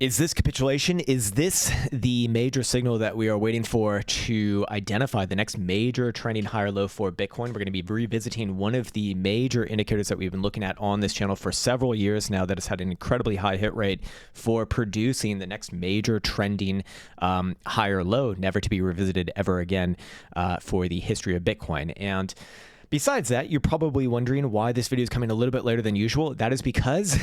Is this capitulation? Is this the major signal that we are waiting for to identify the next major trending higher low for Bitcoin? We're going to be revisiting one of the major indicators that we've been looking at on this channel for several years now that has had an incredibly high hit rate for producing the next major trending higher low, never to be revisited ever again for the history of Bitcoin. And besides that, you're probably wondering why this video is coming a little bit later than usual. That is because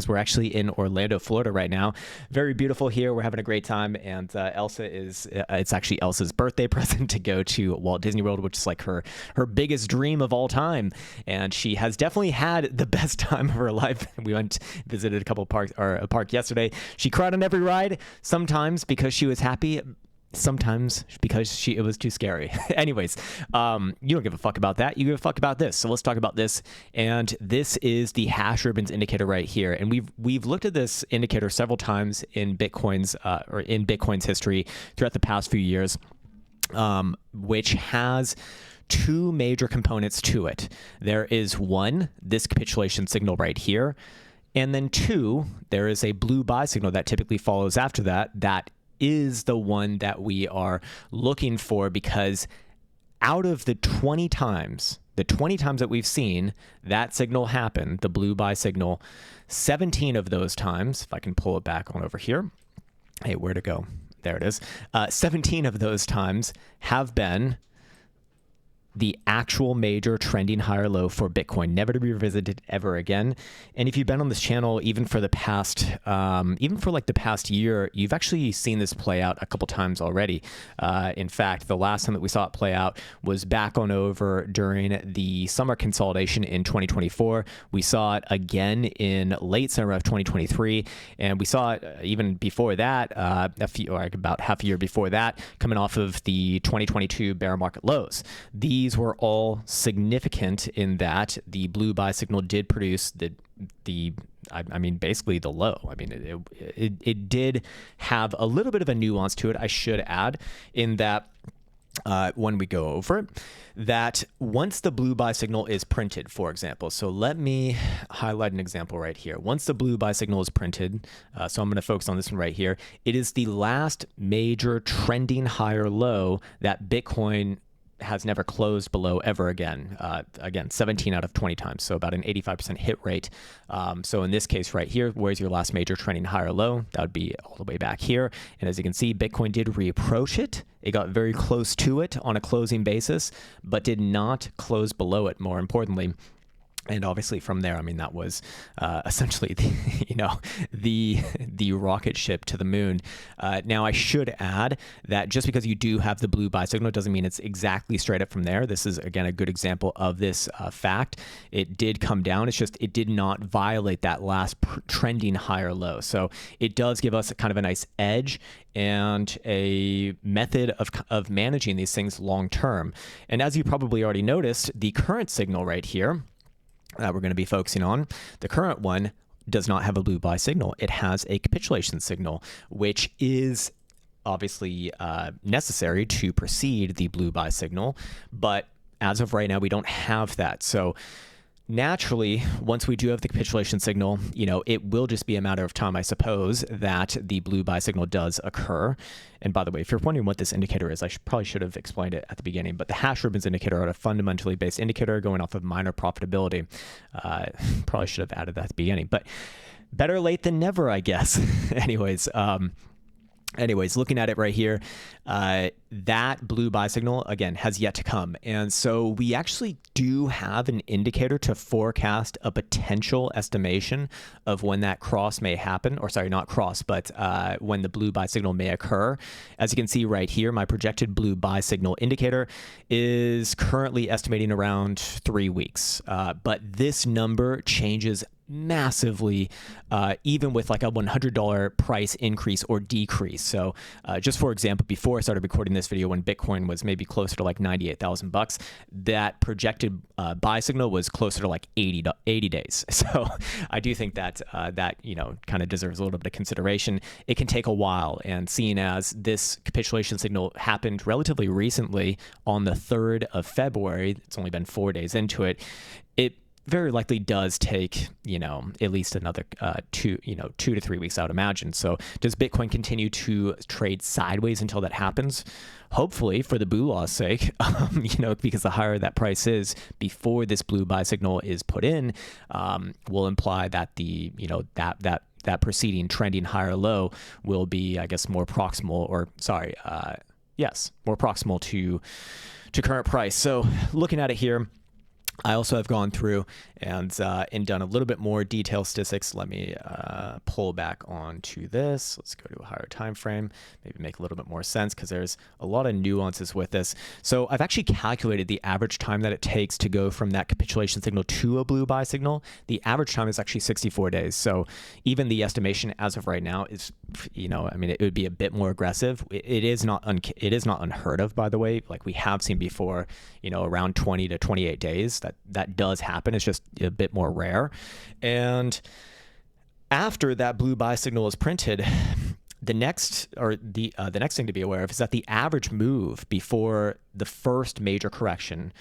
we're actually in Orlando, Florida right now. Very beautiful here. We're having a great time, and Elsa is it's actually Elsa's birthday present to go to Walt Disney World, which is like her biggest dream of all time. And she has definitely had the best time of her life. We went visited a couple parks or a park yesterday. She cried on every ride, sometimes because she was happy, sometimes because it was too scary. Anyways, you don't give a fuck about that. You give a fuck about this. So let's talk about this. And this is the hash ribbons indicator right here. And we've looked at this indicator several times in Bitcoin's history throughout the past few years, which has two major components to it. There is one, this capitulation signal right here. And then two, there is a blue buy signal that typically follows after that. That is the one that we are looking for, because out of the 20 times that we've seen that signal happen, the blue buy signal, 17 of those times, if I can pull it back on over here. Hey, where'd it go? There it is. 17 of those times have been the actual major trending higher low for Bitcoin, never to be revisited ever again. And if you've been on this channel, even for the past year, you've actually seen this play out a couple times already. In fact, the last time that we saw it play out was back on over during the summer consolidation in 2024. We saw it again in late summer of 2023, and we saw it even before that, about half a year before that, coming off of the 2022 bear market lows. These were all significant in that the blue buy signal did produce basically the low. I mean, it did have a little bit of a nuance to it, I should add, in that when we go over it, that once the blue buy signal is printed, for example, so let me highlight an example right here. Once the blue buy signal is printed, so I'm going to focus on this one right here, it is the last major trending higher low that Bitcoin has never closed below ever again. Again, 17 out of 20 times, so about an 85% hit rate. So in this case right here, where's your last major trending higher low? That would be all the way back here. And as you can see, Bitcoin did reapproach it. It got very close to it on a closing basis, but did not close below it, more importantly. And obviously from there, I mean, that was essentially the rocket ship to the moon. Now, I should add that just because you do have the blue buy signal doesn't mean it's exactly straight up from there. This is, again, a good example of this fact. It did come down. It's just it did not violate that last trending higher low. So it does give us kind of a nice edge and a method of managing these things long term. And as you probably already noticed, the current signal right here that we're going to be focusing on, the current one does not have a blue buy signal. It has a capitulation signal, which is obviously necessary to precede the blue buy signal. But as of right now, we don't have that. So naturally, once we do have the capitulation signal, it will just be a matter of time, I suppose, that the blue buy signal does occur. And by the way, if you're wondering what this indicator is, I probably should have explained it at the beginning, but the hash ribbons indicator are a fundamentally based indicator going off of miner profitability. Probably should have added that at the beginning, but better late than never, I guess. Anyways, looking at it right here, that blue buy signal, again, has yet to come. And so we actually do have an indicator to forecast a potential estimation of when that cross may happen, or sorry, not cross, but when the blue buy signal may occur. As you can see right here, my projected blue buy signal indicator is currently estimating around 3 weeks. But this number changes massively, even with like a $100 price increase or decrease. So just for example, before I started recording this video, when Bitcoin was maybe closer to like 98,000 bucks, that projected buy signal was closer to like 80 days. So I do think that kind of deserves a little bit of consideration. It can take a while, and seeing as this capitulation signal happened relatively recently on the 3rd of February, it's only been 4 days into it, very likely does take, at least another 2 to 3 weeks, I would imagine. So does Bitcoin continue to trade sideways until that happens? Hopefully, for the blue law's sake, because the higher that price is before this blue buy signal is put in, will imply that the, that preceding trending higher low will be, I guess, more proximal, more proximal to current price. So looking at it here, I also have gone through and done a little bit more detailed statistics. Let me pull back onto this. Let's go to a higher time frame, maybe make a little bit more sense, because there's a lot of nuances with this. So I've actually calculated the average time that it takes to go from that capitulation signal to a blue buy signal. The average time is actually 64 days. So even the estimation as of right now is, it would be a bit more aggressive. It is not unheard of, by the way. Like we have seen before, around 20 to 28 days. That does happen. It's just a bit more rare. And after that blue buy signal is printed, the next thing to be aware of is that the average move before the first major correction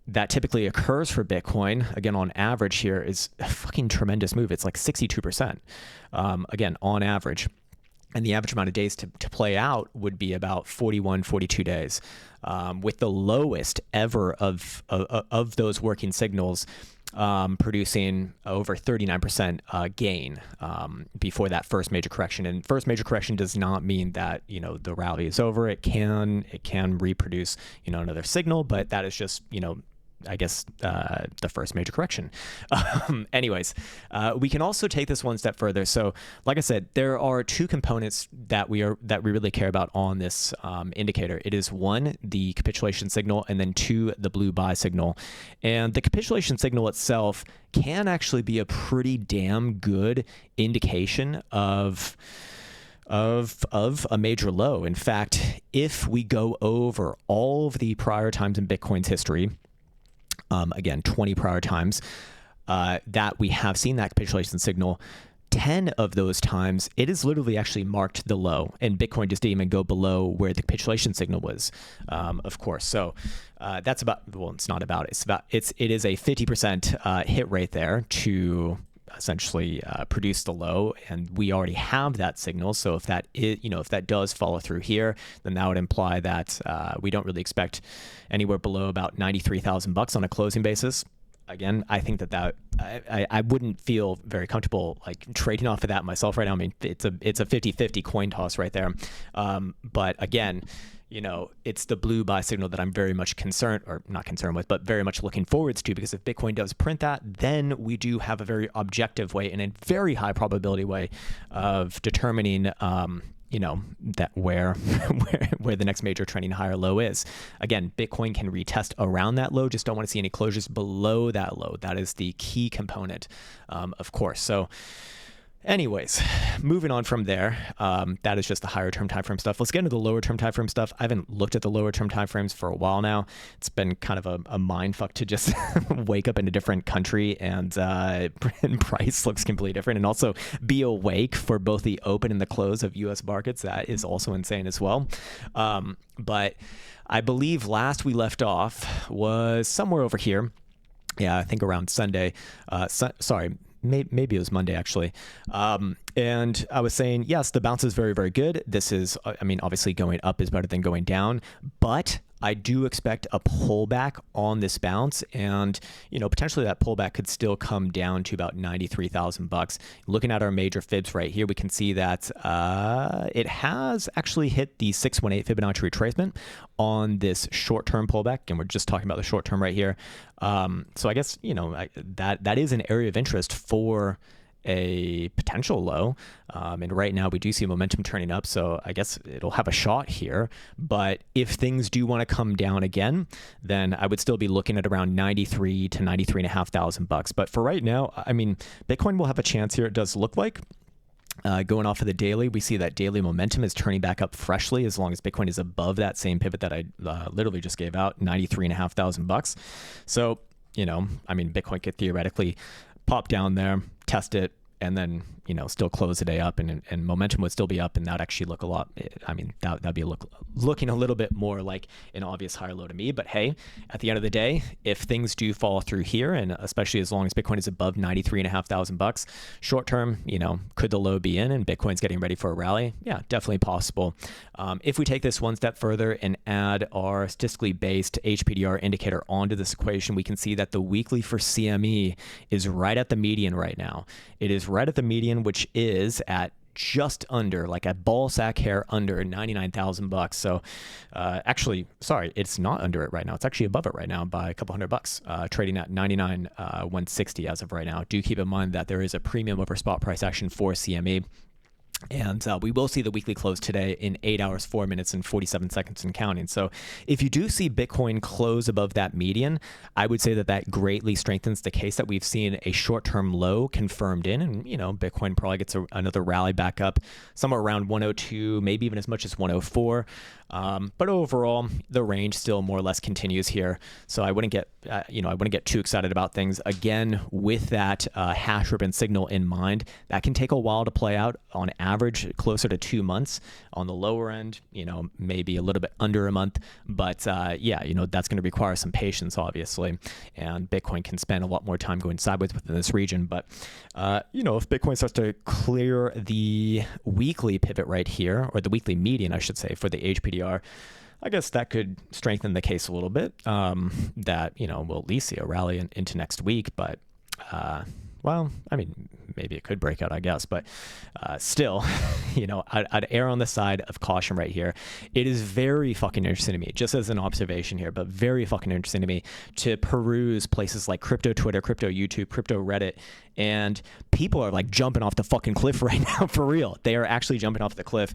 that typically occurs for Bitcoin, again, on average here, is a fucking tremendous move. It's like 62%, again, on average. And the average amount of days to play out would be about 41, 42 days, with the lowest ever of those working signals producing over 39% gain before that first major correction. And first major correction does not mean that the rally is over. It can reproduce another signal, but that is just I guess the first major correction. Anyways, we can also take this one step further. So, like I said, there are two components that we really care about on this indicator. It is one, the capitulation signal, and then two, the blue buy signal. And the capitulation signal itself can actually be a pretty damn good indication of a major low. In fact, if we go over all of the prior times in Bitcoin's history, again, 20 prior times that we have seen that capitulation signal, 10 of those times, it is literally actually marked the low, and Bitcoin just didn't even go below where the capitulation signal was, of course. So that's about, well, it's not about, it is a 50% hit rate there to essentially produce the low, and we already have that signal. So if that is, if that does follow through here, then that would imply that we don't really expect anywhere below about $93,000 on a closing basis. Again, I think that I wouldn't feel very comfortable like trading off of that myself right now. I mean, it's a 50-50 coin toss right there. But again, it's the blue buy signal that I'm very much not concerned with, but very much looking forwards to, because if Bitcoin does print that, then we do have a very objective way and a very high probability way of determining, that where the next major trending higher low is. Again, Bitcoin can retest around that low, just don't want to see any closures below that low. That is the key component, of course. So anyways, moving on from there, that is just the higher term time frame stuff. Let's get into the lower term time frame stuff. I haven't looked at the lower term time frames for a while now. It's been kind of a mind fuck to just wake up in a different country and price looks completely different, and also be awake for both the open and the close of U.S. markets. That is also insane as well. But I believe last we left off was somewhere over here. Yeah, I think around Sunday. Maybe it was Monday, actually. And I was saying, yes, the bounce is very, very good. This is, obviously going up is better than going down, but I do expect a pullback on this bounce, and potentially that pullback could still come down to about $93,000. Looking at our major fibs right here, we can see that it has actually hit the 618 Fibonacci retracement on this short-term pullback, and we're just talking about the short-term right here. So I guess that is an area of interest for a potential low, and right now we do see momentum turning up, so I guess it'll have a shot here. But if things do want to come down again, then I would still be looking at around 93 to 93.5 thousand bucks. But for right now, Bitcoin will have a chance here. It does look like. Going off of the daily, we see that daily momentum is turning back up freshly as long as Bitcoin is above that same pivot that I literally just gave out, 93.5 thousand bucks. So Bitcoin could theoretically pop down there, test it, and then, you know, still close the day up, and momentum would still be up, and that'd actually look a lot, I mean, that'd be looking a little bit more like an obvious higher low to me. But hey, at the end of the day, if things do fall through here, and especially as long as Bitcoin is above 93,500 bucks short term, you know, could the low be in and Bitcoin's getting ready for a rally? Yeah, definitely possible. If we take this one step further and add our statistically based HPDR indicator onto this equation, we can see that the weekly for CME is right at the median right now. It is right at the median, which is at just under, like a ball sack hair under 99,000 bucks. So actually, sorry, it's not under it right now. It's actually above it right now by a couple $100, trading at 99,160 as of right now. Do keep in mind that there is a premium over spot price action for CME. And we will see the weekly close today in 8 hours, 4 minutes, and 47 seconds and counting. So if you do see Bitcoin close above that median, I would say that that greatly strengthens the case that we've seen a short-term low confirmed in. And, you know, Bitcoin probably gets another rally back up somewhere around 102, maybe even as much as 104. But overall, the range still more or less continues here. So I wouldn't get, I wouldn't get too excited about things. Again, with that hash ribbon signal in mind, that can take a while to play out. On average, closer to 2 months. On the lower end, you know, maybe a little bit under a month. But yeah, you know, that's going to require some patience, obviously. And Bitcoin can spend a lot more time going sideways within this region. But, you know, if Bitcoin starts to clear the weekly pivot right here, or the weekly median, I should say, for the HPDR, I guess that could strengthen the case a little bit, that, you know, we'll at least see a rally into next week. But, well, I mean, maybe it could break out, I guess, but still, you know, I'd err on the side of caution right here. It is very fucking interesting to me, just as an observation here, but very fucking interesting to me to peruse places like crypto Twitter, crypto YouTube, crypto Reddit, and people are like jumping off the fucking cliff right now, for real. They are actually jumping off the cliff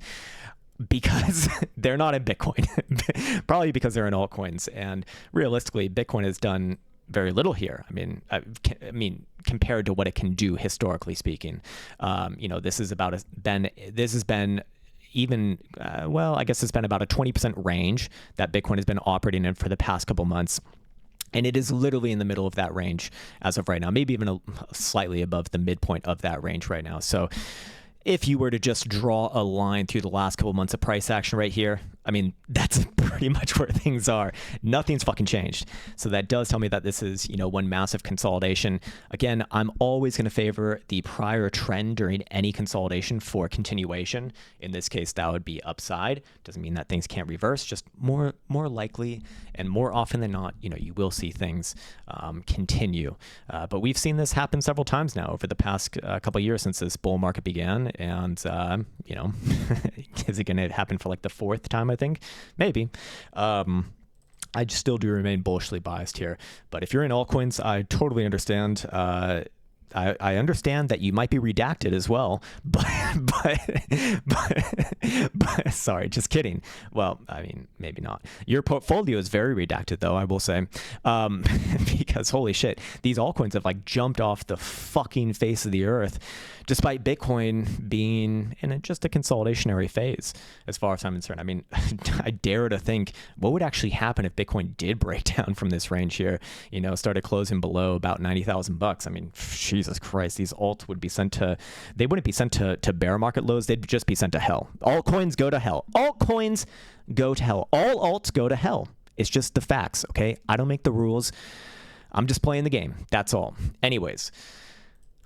because they're not in Bitcoin, probably because they're in altcoins. And realistically, Bitcoin has done very little here. I mean, compared to what it can do historically speaking, you know, this has been even, well, I guess it's been about a 20% range that Bitcoin has been operating in for the past couple months. And it is literally in the middle of that range as of right now, maybe even slightly above the midpoint of that range right now. So if you were to just draw a line through the last couple months of price action right here, I mean, that's pretty much where things are. Nothing's fucking changed. So that does tell me that this is, you know, one massive consolidation. Again, I'm always going to favor the prior trend during any consolidation for continuation. In this case, that would be upside. Doesn't mean that things can't reverse, just more likely and more often than not, you know, you will see things continue. But we've seen this happen several times now over the past couple of years since this bull market began. And, you know, is it going to happen for like the fourth time, I think? Maybe. I still do remain bullishly biased here. But if you're in altcoins, I totally understand. I understand that you might be redacted as well, but sorry, just kidding. Well, I mean, maybe not. Your portfolio is very redacted, though, I will say, because holy shit, these altcoins have like jumped off the fucking face of the earth, despite Bitcoin being in just a consolidationary phase, as far as I'm concerned. I mean, I dare to think what would actually happen if Bitcoin did break down from this range here, you know, started closing below about 90,000 bucks. I mean, Jesus Christ, these alts would be sent to, they wouldn't be sent to bear market lows. They'd just be sent to hell. Altcoins go to hell. Altcoins go to hell. All alts go to hell. It's just the facts, okay? I don't make the rules. I'm just playing the game. That's all. Anyways,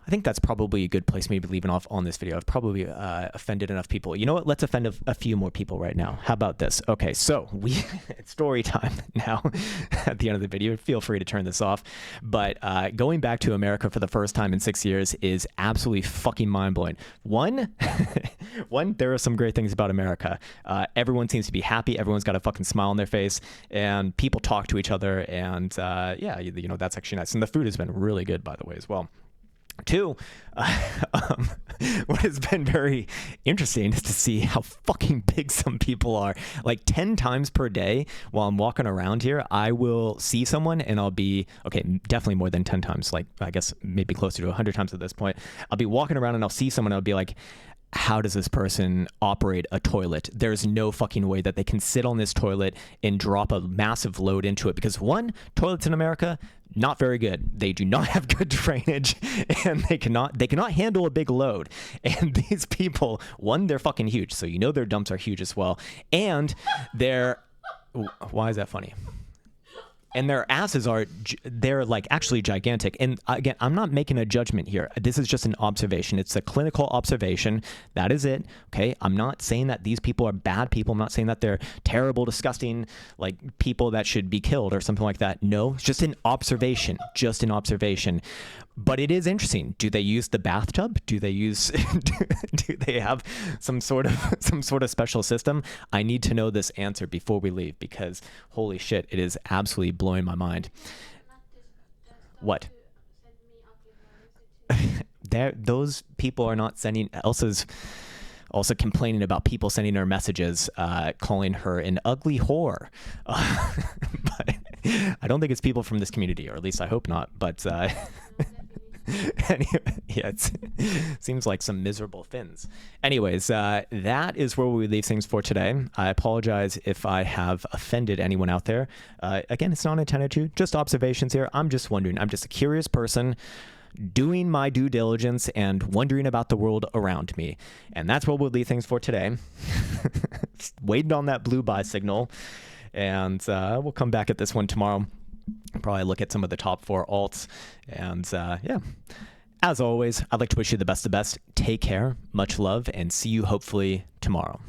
I think that's probably a good place maybe leaving off on this video. I've probably offended enough people. You know what? Let's offend a few more people right now. How about this? Okay, so it's story time now at the end of the video. Feel free to turn this off. But going back to America for the first time in 6 years is absolutely fucking mind-blowing. One, there are some great things about America. Everyone seems to be happy. Everyone's got a fucking smile on their face. And people talk to each other. And yeah, you know, that's actually nice. And the food has been really good, by the way, as well. Two, what has been very interesting is to see how fucking big some people are. Like 10 times per day while I'm walking around here, I will see someone and I'll be, okay, definitely more than 10 times, like I guess maybe closer to 100 times at this point. I'll be walking around and I'll see someone and I'll be like, how does this person operate a toilet? There's no fucking way that they can sit on this toilet and drop a massive load into it, because one, toilets in America, not very good. They do not have good drainage, and they cannot handle a big load. And these people, one, they're fucking huge, so you know their dumps are huge as well. And why is that funny? And their asses they're like actually gigantic. And again, I'm not making a judgment here. This is just an observation. It's a clinical observation. That is it. Okay. I'm not saying that these people are bad people. I'm not saying that they're terrible, disgusting, like people that should be killed or something like that. No, it's just an observation, But it is interesting. Do they use the bathtub? Do they use, do they have some sort of special system? I need to know this answer before we leave, because holy shit, it is absolutely blowing my mind. What? Those people are not sending. Elsa's also complaining about people sending her messages, calling her an ugly whore. But I don't think it's people from this community, or at least I hope not. But anyway, yeah, it seems like some miserable Finns. Anyways, that is where we leave things for today. I apologize if I have offended anyone out there. Again, it's not intended to, just observations here. I'm just wondering. I'm just a curious person doing my due diligence and wondering about the world around me. And that's where we'll leave things for today. Waiting on that blue buy signal. And we'll come back at this one tomorrow. Probably look at some of the top 4 alts. And yeah, as always, I'd like to wish you the best of best. Take care, much love, and see you hopefully tomorrow.